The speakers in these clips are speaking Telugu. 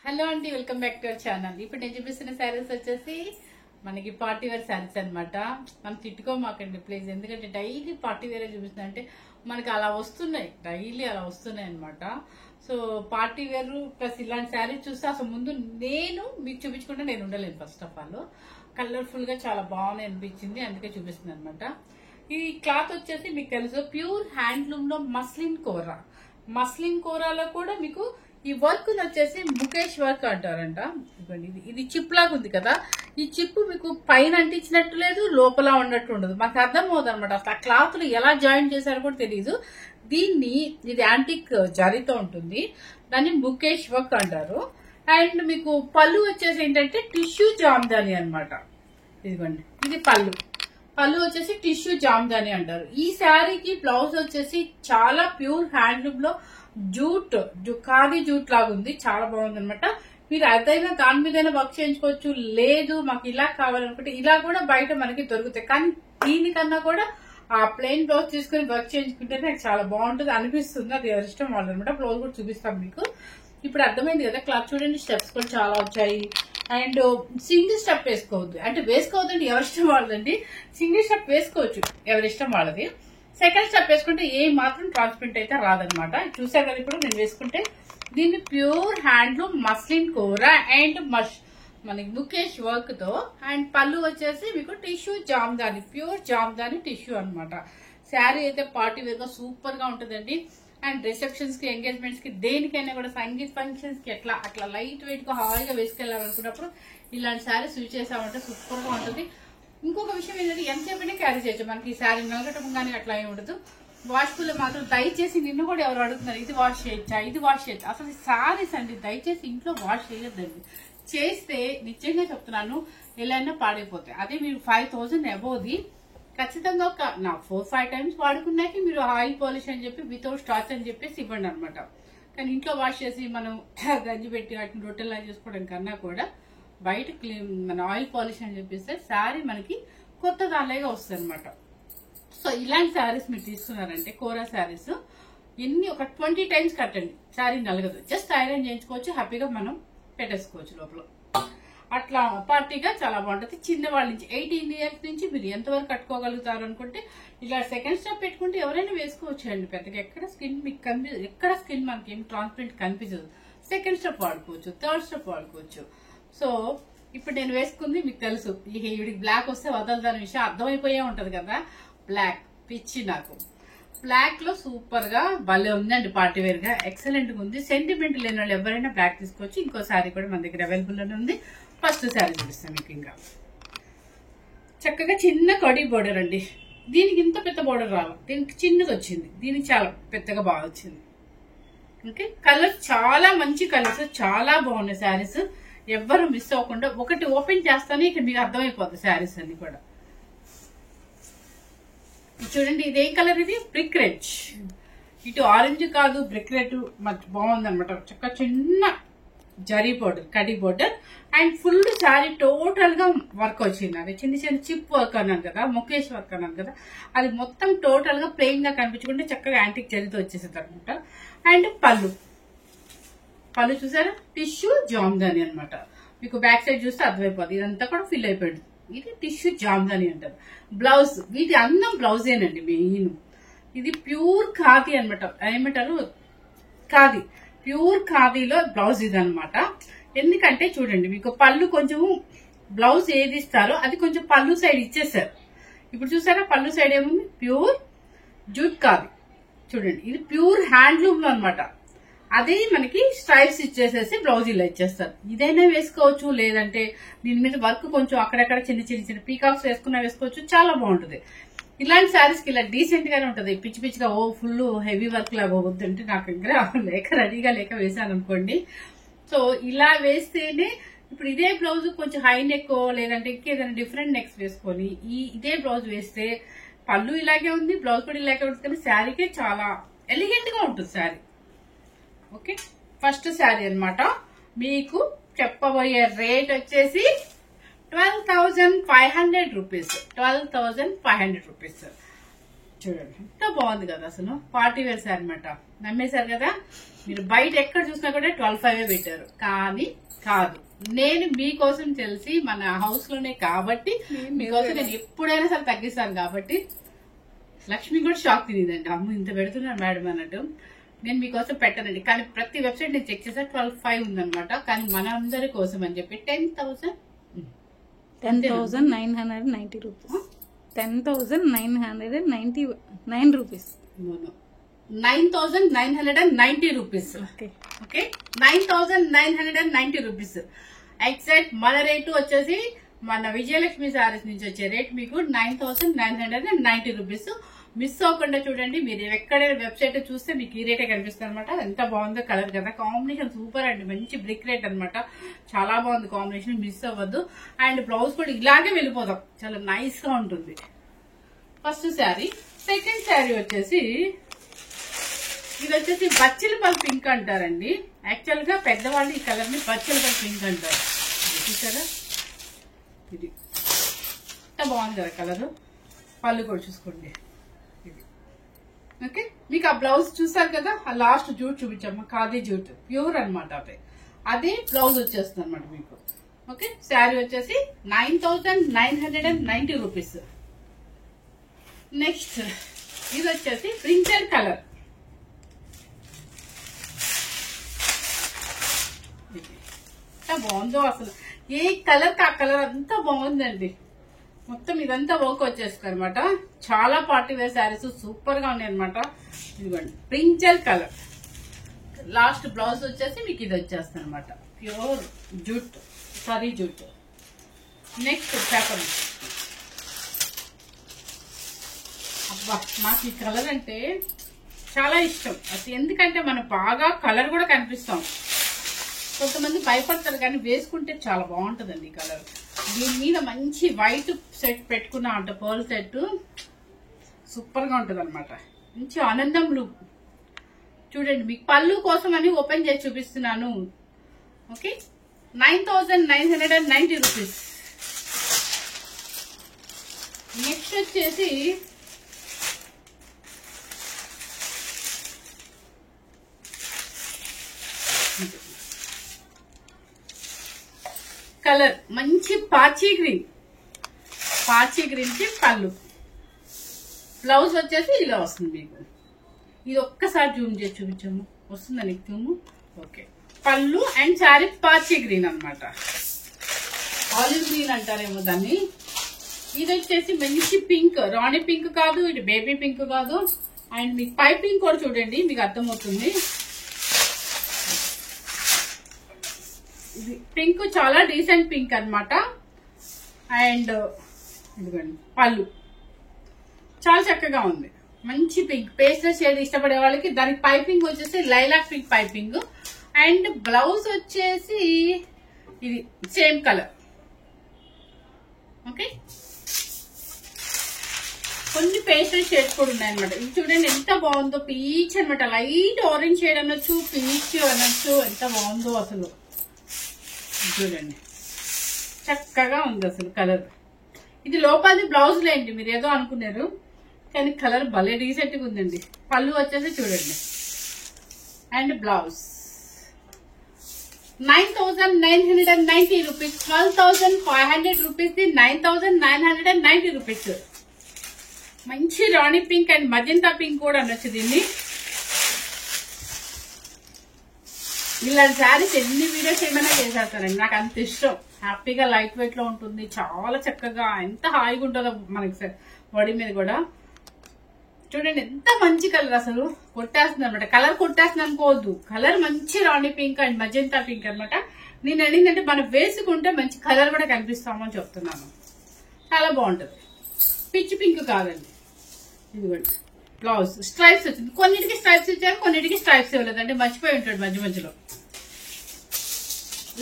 హలో అండి, welcome back to our channel. ఇప్పుడు నేను చూపిస్తున్న శారీస్ వచ్చేసి మనకి పార్టీ వేర్ శారీస్ అనమాట. మనం తిట్టుకోమాకండి ప్లీజ్, ఎందుకంటే డైలీ పార్టీ వేర్ చూపిస్తున్నా అంటే మనకి అలా వస్తున్నాయి, డైలీ అలా వస్తున్నాయి అనమాట. సో పార్టీ వేర్ ప్లస్ ఇలాంటి శారీస్ చూస్తే అసలు ముందు నేను మీకు చూపించకుండా నేను ఉండలేను. ఫస్ట్ ఆఫ్ ఆల్ కలర్ఫుల్ గా చాలా బాగున్నాయి అనిపించింది, అందుకే చూపిస్తుంది అనమాట. ఈ క్లాత్ వచ్చేసి మీకు తెలుసు ప్యూర్ హ్యాండ్లూమ్ లో మస్లిన్ కోరాలో కూడా మీకు ఈ వర్క్ వచ్చేసి ముఖేష్ వర్క్ అంటారంట. ఇది చిప్ లాగా ఉంది కదా, ఈ చిప్ మీకు పైన అంటించినట్టు లేదు, లోపల ఉన్నట్టు ఉండదు. మాకు అర్థం అవుతుంది అనమాట. అసలు ఆ క్లాత్ లు ఎలా జాయిన్ చేశారో కూడా తెలియదు. ఇది యాంటిక్ జరీతో ఉంటుంది, దాన్ని ముఖేష్ వర్క్ అంటారు. అండ్ మీకు పళ్ళు వచ్చేసి ఏంటంటే టిష్యూ జామ్దాని అనమాట. ఇదిగోండి, ఇది పళ్ళు వచ్చేసి టిష్యూ జామ్దాని అంటారు. ఈ శారీకి బ్లౌజ్ వచ్చేసి చాలా ప్యూర్ హ్యాండ్లూమ్ లో ఖాదీ జూట్ లాగా ఉంది, చాలా బాగుంది అనమాట. మీరు అదైనా దాని మీదైనా వర్క్ చేయించుకోవచ్చు, లేదు మాకు ఇలా కావాలనుకుంటే ఇలా కూడా బయట మనకి దొరుకుతాయి. కానీ దీనికన్నా కూడా ఆ ప్లెయిన్ బ్లౌజ్ తీసుకుని వర్క్ చేయించుకుంటే నాకు చాలా బాగుంటుంది అనిపిస్తుంది. అది ఎవరి ఇష్టం వాళ్ళు అనమాట. బ్లౌజ్ కూడా చూపిస్తాం మీకు. ఇప్పుడు అర్థమైంది కదా, క్లాత్ చూడండి, స్టెప్స్ కూడా చాలా వచ్చాయి. అండ్ సింగిల్ స్టెప్ వేసుకోవద్దు, అంటే వేసుకోవద్దండి, ఎవరిష్టం వాళ్ళండి. సింగిల్ స్టెప్ వేసుకోవచ్చు, ఎవరిష్టం వాళ్ళది. సెకండ్ స్టెప్ వేసుకుంటే ఏ మాత్రం ట్రాన్స్పరెంట్ అయితే రాదనమాట. చూసారు కదా, ఇప్పుడు నేను వేసుకుంటే దీన్ని pure handloom muslin kora and మనకి ముఖేష్ వర్క్ తో. అండ్ పళ్ళు వచ్చేసి మీకు tissue jamdani, pure jamdani tissue అనమాట. శారీ అయితే పార్టీ వేర్ గా సూపర్ గా ఉంటుందండి. అండ్ రిసెప్షన్స్ కి, ఎంగేజ్మెంట్స్ కి, దేనికైనా కూడా సంగీత్ ఫంక్షన్స్ కి అట్లా లైట్ వెయిట్ గా హాయిగా వేసుకెళ్ళాలనుకున్నప్పుడు ఇలాంటి శారీస్ యూజ్ చేసామంటే సూపర్ గా ఉంటుంది. ఇంకొక విషయం ఏంటంటే ఎంతసేపైనా క్యారీ చేయొచ్చు. మనకి ఈ శారీ నలగటం కానీ అట్లా ఏమి ఉండదు. వాష్ఫుల్ మాత్రం దయచేసి నిన్ను కూడా ఎవరు అడుగుతున్నారు, ఇది వాష్ చేయొచ్చా, ఇది వాష్ చేయొచ్చా. అసలు శారీస్ అండి దయచేసి ఇంట్లో వాష్ చేయొద్దండి. చేస్తే నిజంగా చెప్తున్నాను ఎలా పాడైపోతాయి. అదే మీరు 5000 అబోవ్ది ఖచ్చితంగా ఒక 4-5 టైమ్స్ వాడుకున్నాక మీరు ఆయిల్ పాలిష్ అని చెప్పి వితౌట్ స్టార్చ్ అని చెప్పేసి ఇవ్వండి అనమాట. కానీ ఇంట్లో వాష్ చేసి మనం గంజి పెట్టి వాటిని రొట్టెలా చేసుకోవడం కన్నా కూడా బయట మన ఆయిల్ పాలిష్ అని చెప్పేస్తే శారీ మనకి కొత్త దానిలాగా వస్తుంది అనమాట. సో ఇలాంటి శారీస్ మీరు తీసుకున్నారంటే కోరా శారీస్ ఒక 20 టైమ్స్ కట్టండి, శారీ నలగదు. జస్ట్ ఐరన్ చేయించుకోవచ్చు, హ్యాపీగా మనం పెట్టేసుకోవచ్చు లోపల. అట్లా పార్టీగా చాలా బాగుంటుంది. చిన్నవాళ్ళ నుంచి 18 ఇయర్స్ నుంచి మీరు ఎంతవరకు కట్టుకోగలుగుతారు అనుకుంటే ఇలా సెకండ్ స్టెప్ పెట్టుకుంటే ఎవరైనా వేసుకోవచ్చు అండి. పెద్దగా ఎక్కడ స్కిన్ మనకి ఏం ట్రాన్స్పరెంట్ కనిపించదు. సెకండ్ స్టెప్ వాడుకోవచ్చు, థర్డ్ స్టెప్ వాడుకోవచ్చు. సో ఇప్పుడు నేను వేసుకుంది మీకు తెలుసు, ఈవిడికి బ్లాక్ వస్తే వదలదాని విషయం అర్థమైపోయే ఉంటది కదా. బ్లాక్ పిచ్చి నాకు. బ్లాక్ లో సూపర్ గా భలే ఉందండి, పార్టీ వేర్ గా ఎక్సలెంట్ గా ఉంది. సెంటిమెంట్ లేని వాళ్ళు ఎవరైనా బ్లాక్ తీసుకోవచ్చు. ఇంకో శారీ కూడా మన దగ్గర అవైలబుల్ లోనే ఉంది. ఫస్ట్ శారీ చూపిస్తాను మీకు. ఇంకా చక్కగా చిన్న కడి బోర్డర్ అండి. దీనికి ఇంత పెద్ద బోర్డర్ రావాలి, దీనికి చిన్నది వచ్చింది, దీనికి చాలా పెద్దగా బాగా వచ్చింది. ఓకే, కలర్స్ చాలా మంచి కలర్స్, చాలా బాగున్నాయి శారీస్. ఎవ్వరు మిస్ అవ్వకుండా ఒకటి ఓపెన్ చేస్తానే ఇక్కడ మీకు అర్థమైపోతుంది శారీస్ అన్ని కూడా. చూడండి, ఇదేం కలర్, ఇది బ్రిక్ రెడ్. ఇటు ఆరెంజ్ కాదు, బ్రిక్ రెడ్ బాగుంది అనమాట. చక్కగా చిన్న zari border, kadhi border. And full sari total గా వర్క్ వచ్చింది. అది చిన్న చిన్న చిప్ వర్క్ అన్నాను కదా, ముఖేష్ వర్క్ అన్నాను కదా, అది మొత్తం టోటల్ గా ప్లెయిన్ గా కనిపించుకుంటే చక్కగా యాంటిక్ జరీతో వచ్చేసింది అనమాట. అండ్ పళ్ళు చూసారా, టిష్యూ జామ్దాని అనమాట. మీకు బ్యాక్ సైడ్ చూస్తే అర్థమైపోతుంది, ఇదంతా కూడా ఫిల్ అయిపోయింది. ఇది టిష్యూ జామ్దాని అంటారు. బ్లౌజ్, ఇది అన్నం బ్లౌజేనండి మెయిన్. ఇది ప్యూర్ ఖాదీ అనమాట. ఏమంటారు, ఖాదీ, ప్యూర్ ఖాదీలో బ్లౌజ్ ఇది అనమాట. ఎందుకంటే చూడండి, మీకు పళ్ళు కొంచెం బ్లౌజ్ ఏది ఇస్తారో అది కొంచెం పళ్ళు సైడ్ ఇచ్చేసారు. ఇప్పుడు చూసారా, పళ్ళు సైడ్ ఏముంది, ప్యూర్ జూట్ ఖాదీ. చూడండి, ఇది ప్యూర్ హ్యాండ్లూమ్ లో అనమాట. అదే మనకి స్టైల్స్ ఇచ్చేసేసి బ్లౌజ్ ఇలా ఇచ్చేస్తారు. ఇదైనా వేసుకోవచ్చు, లేదంటే దీని మీద వర్క్ కొంచెం అక్కడక్కడ చిన్న చిన్న పీకాక్స్ వేసుకున్నా వేసుకోవచ్చు, చాలా బాగుంటుంది. ఇలాంటి శారీస్ కి ఇలా డీసెంట్ గానే ఉంటది. పిచ్చి పిచ్చిగా ఫుల్ హెవీ వర్క్ లాగా వద్దంటే నాకు దగ్గర రెడీగా లేక వేసాను అనుకోండి. సో ఇలా వేస్తేనే, ఇప్పుడు ఇదే బ్లౌజ్ కొంచెం హై నెక్ లేదంటే ఇంకేదైనా డిఫరెంట్ నెక్స్ వేసుకొని ఇదే బ్లౌజ్ వేస్తే పళ్ళు ఇలాగే ఉంది, బ్లౌజ్ కూడా ఇలాగే ఉంటుంది, కానీ శారీకే చాలా ఎలిగెంట్ గా ఉంటుంది శారీ. ఓకే, ఫస్ట్ శారీ అనమాట. మీకు చెప్పబోయే రేట్ వచ్చేసి 12,500 రూపీస్. 12,500 రూపీస్. చూడండి ఎంత బాగుంది కదా అసలు. పార్టీ వేర్ శారీ అనమాట. నమ్మేశారు కదా. మీరు బయట ఎక్కడ చూసినా కూడా 12,500 పెట్టారు, కానీ కాదు, నేను మీకోసం తెలిసి మన హౌస్ లోనే కాబట్టి మీకోసం నేను ఎప్పుడైనా సరే తగ్గిస్తాను. కాబట్టి లక్ష్మి కూడా షాక్ తినేదండి, అమ్మ ఇంత పెడుతున్నారు మేడం అన్నట్టు. నేను మీకోసం పెట్టనండి, కానీ ప్రతి వెబ్సైట్ నేను చెక్ చేసా 12,500 ఉందనమాట. కానీ మన అందరి కోసం అని చెప్పి 10,990 rupees. 10,999 rupees. 9,990 rupees. Okay, 9,990 rupees exact. మన రేటు వచ్చేసి మన విజయలక్ష్మి సారీస్ నుంచి వచ్చే రేట్ మీకు 9,990 రూపీస్. మిస్ అవ్వకుండా చూడండి. మీరు ఎక్కడైనా వెబ్సైట్ చూస్తే మీకు ఈ రేటే కనిపిస్తుంది అనమాట. ఎంత బాగుందో కలర్ కదా, కాంబినేషన్ సూపర్ అండి. మంచి బ్రిక్ రేట్ అనమాట, చాలా బాగుంది కాంబినేషన్. మిస్ అవ్వద్దు. అండ్ బ్లౌజ్ కూడా ఇలాగే వెళ్ళిపోదాం, చాలా నైస్ గా ఉంటుంది. ఫస్ట్ శారీ. సెకండ్ శారీ వచ్చేసి ఇది వచ్చేసి బచ్చిలపల్లి పింక్ అంటారండి. యాక్చువల్ గా పెద్దవాళ్ళు ఈ కలర్ ని బచ్చిలపల్లి పింక్ అంటారు. చూసారా, ఇది ఎంత బాగుంది కదా కలర్. పళ్ళు కూడా చూసుకోండి. ఇది ఓకే. మీకు ఆ బ్లౌజ్ చూసారు కదా, ఆ లాస్ట్ జూట్ చూపించాము, ఖాదీ జూట్ ప్యూర్ అనమాట. అదే బ్లౌజ్ వచ్చేస్తుంది అనమాట మీకు. ఓకే, శారీ వచ్చేసి 9,990 రూపీస్. నెక్స్ట్ ఇది వచ్చేసి ప్రింటెడ్ కలర్. ఎంత బాగుందో అసలు, ఏ కలర్ కా కలర్ అంతా బాగుందండి. మొత్తం ఇదంతా వర్క్ వచ్చేస్తుంది అనమాట. చాలా పార్టీ వేర్ శారీస్ సూపర్ గా ఉన్నాయి అనమాట. ఇదిగోండి ప్రింటెడ్ కలర్. లాస్ట్ బ్లౌజ్ వచ్చేసి మీకు ఇది వచ్చేస్తుంది అనమాట, pure jute, sorry jute. Next paper. అబ్బా, నాకు ఈ కలర్ అంటే చాలా ఇష్టం. అది ఎందుకంటే మనం బాగా కలర్ కూడా కనిపిస్తాం. కొంతమంది భయపడతారు, కానీ వేసుకుంటే చాలా బాగుంటుందండి ఈ కలర్. దీని మీద మంచి వైట్ సెట్ పెట్టుకున్నా అంట, పర్ల్ సెట్ సూపర్ గా ఉంటుంది అనమాట. మంచి ఆనందం లుక్. చూడండి, మీకు పళ్ళు కోసం అని ఓపెన్ చేసి చూపిస్తున్నాను. Okay, 9,990 rupees. నెక్స్ట్ వచ్చేసి కలర్ మంచి పాచీ గ్రీన్. పాచీ గ్రీన్ కి పళ్ళు. బ్లౌజ్ వచ్చేసి ఇలా వస్తుంది మీకు. ఇది ఒక్కసారి జూమ్ చేసి చూపించాము, వస్తుందా నీకు జూము? ఓకే. పళ్ళు అండ్ శారీ పాచీ గ్రీన్ అనమాట. ఆలివ్ గ్రీన్ అంటారేమో దాన్ని. ఇది వచ్చేసి మంచి పింక్, రాణి పింక్ కాదు, ఇది బేబీ పింక్ కాదు. అండ్ మీకు పైపింగ్ కూడా చూడండి, మీకు అర్థమవుతుంది. ఇది పింక్ చాలా డీసెంట్ పింక్ అనమాట. అండ్ ఇదిగోండి పళ్ళు చాలా చక్కగా ఉంది, మంచి పింక్. పేస్టల్ షేడ్ ఇష్టపడే వాళ్ళకి దానికి పైపింగ్ వచ్చేసి lilac pink piping. And blouse వచ్చేసి ఇది సేమ్ కలర్. ఓకే, కొన్ని పేస్టల్ షేడ్స్ కూడా ఉన్నాయన్నమాట. ఇది చూడండి ఎంత బాగుందో, పీచ్ అనమాట. లైట్ ఆరెంజ్ షేడ్ అనొచ్చు, పీచ్ అనొచ్చు. ఎంత బాగుందో అసలు. చూడండి చక్కగా ఉంది అసలు కలర్. ఇది లోపలిది బ్లౌజ్ లేండి, మీరు ఏదో అనుకున్నారు, కానీ కలర్ భలే డీసెంట్ గా ఉందండి. పళ్ళు వచ్చేసి చూడండి. And blouse 9,990 rupees. 12,500 rupees the 9,990 rupees. మంచి రాణి పింక్ అండ్ మజంతా పింక్ కూడా అనొచ్చు దీన్ని. ఇలాంటి శారీస్ ఎన్ని వీడియోస్ ఏమైనా చేసేస్తారండి, నాకు అంత ఇష్టం. హ్యాపీగా లైట్ వెయిట్ లో ఉంటుంది, చాలా చక్కగా, ఎంత హాయిగా ఉంటుందో మనకి బాడీ మీద కూడా. చూడండి ఎంత మంచి కలర్, అసలు కొట్టేస్తుంది అనమాట. కలర్ కొట్టేస్తుంది అనుకోవద్దు, కలర్ మంచి రాణి పింక్ అండ్ మజంతా పింక్ అనమాట. నేను అడిగిందంటే మనం వేసుకుంటే మంచి కలర్ కూడా కనిపిస్తామని చెప్తున్నాను. చాలా బాగుంటుంది, పిచ్ పింక్ కాదండి. ఇదిగోండి బ్లౌజ్ స్ట్రైప్స్ వచ్చింది. కొన్నిటికి స్ట్రైప్స్ ఇచ్చారు, కొన్నిటికి స్ట్రైప్స్ ఇవ్వలేదు, అంటే మర్చిపోయి ఉంటాడు మధ్య మధ్యలో.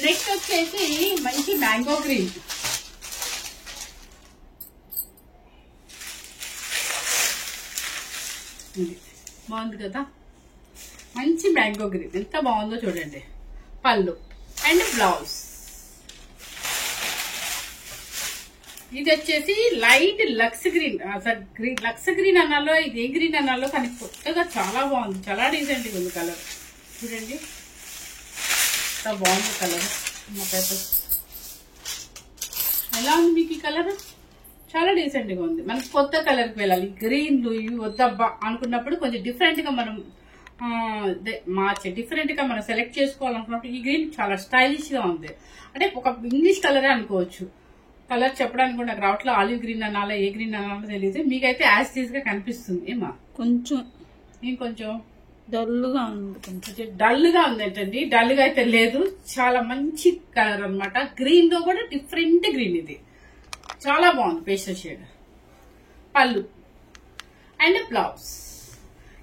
నెక్స్ట్ వచ్చేసి మంచి మ్యాంగో గ్రీన్. ఇది బాగుంది కదా, మంచి మ్యాంగో గ్రీన్. ఎంత బాగుందో చూడండి. పళ్ళు అండ్ బ్లౌజ్. ఇది వచ్చేసి light lux green. Lux green అన్నాలో ఇది ఏ గ్రీన్ అన్నాలో కానీ కొత్తగా చాలా బాగుంది, చాలా డీసెంట్ గా ఉంది కలర్. చూడండి ఎంత బాగుంది కలర్. నాకైతే ఎలా ఉంది మీకు ఈ కలర్? చాలా డీసెంట్ గా ఉంది. మనకి కొత్త కలర్ కి వెళ్ళాలి, గ్రీన్లు ఇవి వద్దబ్బా అనుకున్నప్పుడు కొంచెం డిఫరెంట్ గా మనం డిఫరెంట్ గా మనం సెలెక్ట్ చేసుకోవాలనుకున్నప్పుడు ఈ గ్రీన్ చాలా స్టైలిష్ గా ఉంది. అంటే ఒక ఇంగ్లీష్ కలరే అనుకోవచ్చు. కలర్ చెప్పడానికి కూడా నాకు రావట్లే. ఆలివ్ గ్రీన్ అనాలా ఏ గ్రీన్ అనాలో తెలియదు. మీకైతే యాజ్ టీజ్ గా కనిపిస్తుంది ఏమా? కొంచెం ఇంకొంచెం డల్గా ఉంది. కొంచెం డల్ గా ఉంది ఏంటండి. డల్ గా అయితే లేదు, చాలా మంచి కలర్ అన్నమాట. గ్రీన్ లో కూడా డిఫరెంట్ గ్రీన్, ఇది చాలా బాగుంది. పేస్టల్ షేడ్ పళ్ళు అండ్ బ్లౌజ్.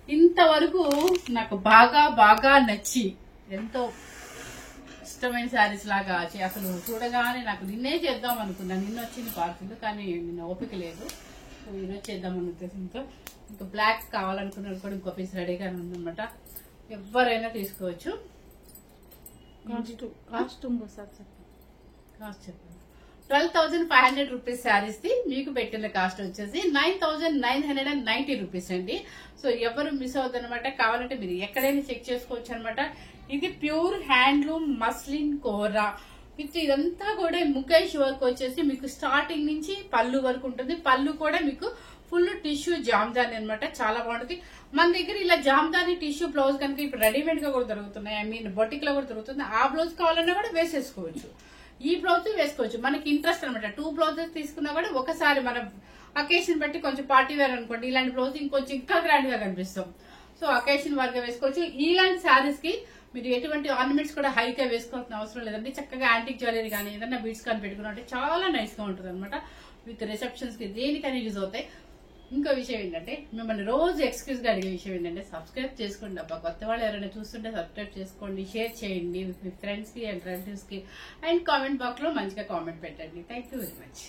ఇంతవరకు నాకు బాగా బాగా నచ్చి ఎంతో ఇష్టమైన శారీస్ లాగా అసలు చూడగానే నాకు నిన్నే చేద్దాం అనుకున్నా. నిన్న వచ్చింది పార్సిల్, కానీ నిన్న ఓపిక లేదు. సో ఈరోజు చేద్దాం అనే ఉద్దేశంతో ఇంకా బ్లాక్ కావాలనుకున్నది కూడా ఇంకో పీస్ రెడీగా ఉందన్నమాట. ఎవరైనా తీసుకోవచ్చు. కాస్ట్ ఇంకోసారి చెప్పండి. కాస్ట్ చెప్పండి. 12,500 రూపీస్ శారీస్ ది మీకు పెట్టిన కాస్ట్ వచ్చేసి 9,990 రూపీస్ అండి. సో ఎవరు మిస్ అవుతుంది అనమాట. కావాలంటే మీరు ఎక్కడైనా చెక్ చేసుకోవచ్చు అనమాట. ఇది pure handloom muslin kora with ఇదంతా కూడా ముఖేష్ వర్క్ వచ్చేసి మీకు స్టార్టింగ్ నుంచి పళ్ళు వరకు ఉంటుంది. పళ్ళు కూడా మీకు ఫుల్ టిష్యూ జామ్దాని అనమాట. చాలా బాగుంటుంది. మన దగ్గర ఇలా జామ్దాని టిష్యూ బ్లౌజ్ కనుక ఇప్పుడు రెడీమేడ్ గా కూడా దొరుకుతున్నాయి. ఐ మీన్ బొటిక్ లో కూడా దొరుకుతుంది. ఆ బ్లౌజ్ కావాలన్నా కూడా వేసేసుకోవచ్చు, ఈ బ్లౌజ్ వేసుకోవచ్చు. మనకి ఇంట్రెస్ట్ అనమాట. 2 బ్లౌజెస్ తీసుకున్నా కూడా ఒకసారి మన అకేషన్ బట్టి కొంచెం పార్టీ వేర్ అనుకోండి, ఇలాంటి బ్లౌజ్ ఇంకొంచెం ఇంకా గ్రాండ్ గా కనిపిస్తాం. సో అకేషన్ వర్క్ వేసుకోవచ్చు. ఇలాంటి శారీస్ కి మీరు ఎటువంటి ఆర్నమెంట్స్ కూడా హైగా వేసుకోవాల్సిన అవసరం లేదండి. చక్కగా యాంటిక్ జ్యువెలరీ కానీ ఏదైనా బీడ్స్ కానీ పెట్టుకున్నట్టే చాలా నైస్ గా ఉంటుంది అనమాట. విత్ రిసెప్షన్స్ కి దేనికైనా యూజ్ అవుతాయి. ఇంకో విషయం ఏంటంటే, మిమ్మల్ని రోజు ఎక్స్క్యూజ్ గా అడిగే విషయం ఏంటంటే, సబ్స్క్రైబ్ చేసుకోండి అబ్బా. కొత్త వాళ్ళు ఎవరైనా చూస్తుంటే సబ్స్క్రైబ్ చేసుకోండి, షేర్ చేయండి మీ ఫ్రెండ్స్ కి అండ్ రిలేటివ్స్ కి, అండ్ కామెంట్ బాక్స్ లో మంచిగా కామెంట్ పెట్టండి. Thank you very much.